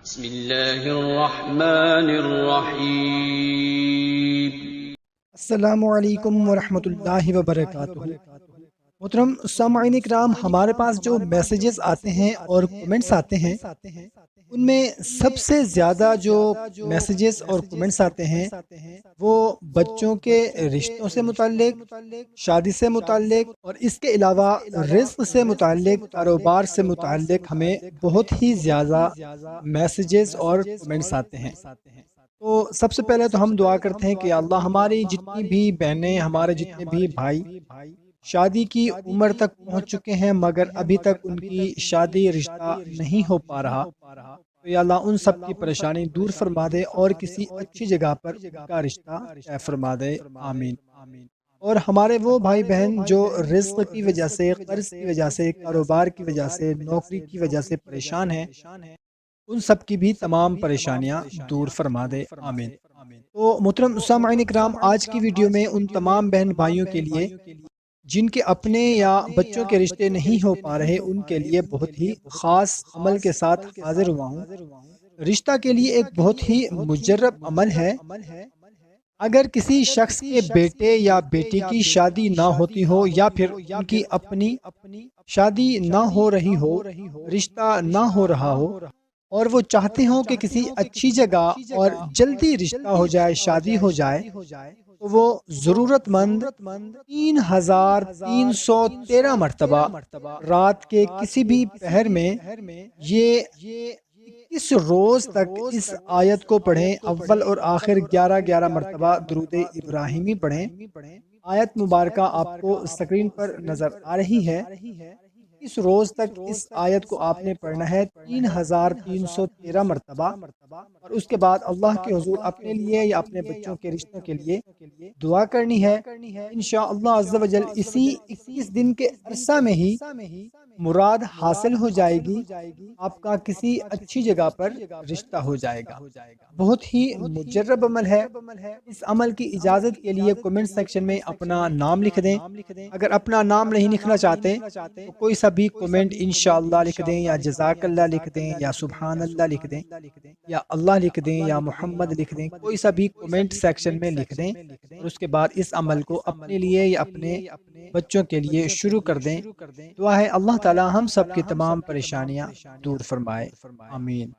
بسم اللہ الرحمن الرحیم۔ السلام علیکم ورحمۃ اللہ وبرکاتہ۔ محترم سامعین کرام، ہمارے پاس جو میسیجز آتے ہیں اور کمنٹس آتے ہیں، ان میں سب سے زیادہ جو میسیجز اور کمنٹس آتے ہیں وہ بچوں کے رشتوں سے متعلق، شادی سے متعلق، اور اس کے علاوہ رزق سے متعلق، کاروبار سے متعلق ہمیں بہت ہی زیادہ میسیجز اور کمنٹس آتے ہیں۔ تو سب سے پہلے تو ہم دعا کرتے ہیں کہ اللہ ہماری جتنی بھی بہنیں، ہمارے جتنے بھی بھائی شادی کی عمر تک پہنچ چکے ہیں مگر ابھی تک ان کی شادی رشتہ نہیں ہو پا رہا، تو یا اللہ ان سب کی پریشانی دور فرما دے اور کسی اچھی جگہ پر ان کا رشتہ طے فرما دے، آمین۔ اور ہمارے وہ بھائی بہن جو رزق کی وجہ سے، قرض کی وجہ سے، کاروبار کی وجہ سے، نوکری کی وجہ سے پریشان ہیں، ان سب کی بھی تمام پریشانیاں دور فرما دے، آمین۔ تو محترم سامعین اکرام، آج کی ویڈیو میں ان تمام بہن بھائیوں کے لیے جن کے اپنے یا بچوں کے رشتے نہیں ہو پا رہے، ان کے لیے بہت ہی خاص عمل کے ساتھ حاضر ہوا ہوں۔ رشتہ کے لیے ایک بہت ہی مجرب عمل ہے۔ اگر کسی شخص کے بیٹے یا بیٹی کی شادی نہ ہوتی ہو یا پھر ان کی اپنی شادی نہ ہو رہی ہو، رشتہ نہ ہو رہا ہو، اور وہ چاہتے ہوں کہ کسی اچھی جگہ اور جلدی رشتہ ہو جائے، شادی ہو جائے، تو وہ ضرورت مند 3313 مرتبہ رات کے کسی بھی پہر میں یہ 21 روز تک اس آیت کو پڑھیں۔ اول اور آخر 11 مرتبہ درود ابراہیمی پڑھیں۔ آیت مبارکہ آپ کو اسکرین پر نظر آ رہی ہے۔ اس روز تک اس آیت کو آپ نے پڑھنا ہے 3313 مرتبہ، اور اس کے بعد اللہ کے حضور اپنے لیے یا اپنے بچوں کے رشتوں کے لیے دعا کرنی ہے۔ انشاءاللہ عز و جل اسی 21 دن کے عرصہ میں ہی مراد حاصل ہو جائے گی، آپ کا کسی اچھی جگہ پر رشتہ ہو جائے گا۔ بہت ہی مجرب عمل ہے۔ اس عمل کی اجازت کے لیے کمنٹ سیکشن میں اپنا نام لکھ دیں۔ اگر اپنا نام نہیں لکھنا چاہتے تو کوئی سا بھی کمنٹ انشاءاللہ لکھ دیں، یا جزاک اللہ لکھ دیں، یا سبحان اللہ لکھ دیں، یا اللہ لکھ دیں، یا محمد لکھ دیں۔ کوئی سا بھی کمنٹ سیکشن میں لکھ دیں، اور اس کے بعد اس عمل کو اپنے لیے یا اپنے بچوں کے لیے شروع کر دیں۔ دعا ہے اللہ تعالی ہم سب کی تمام پریشانیاں دور فرمائے، آمین۔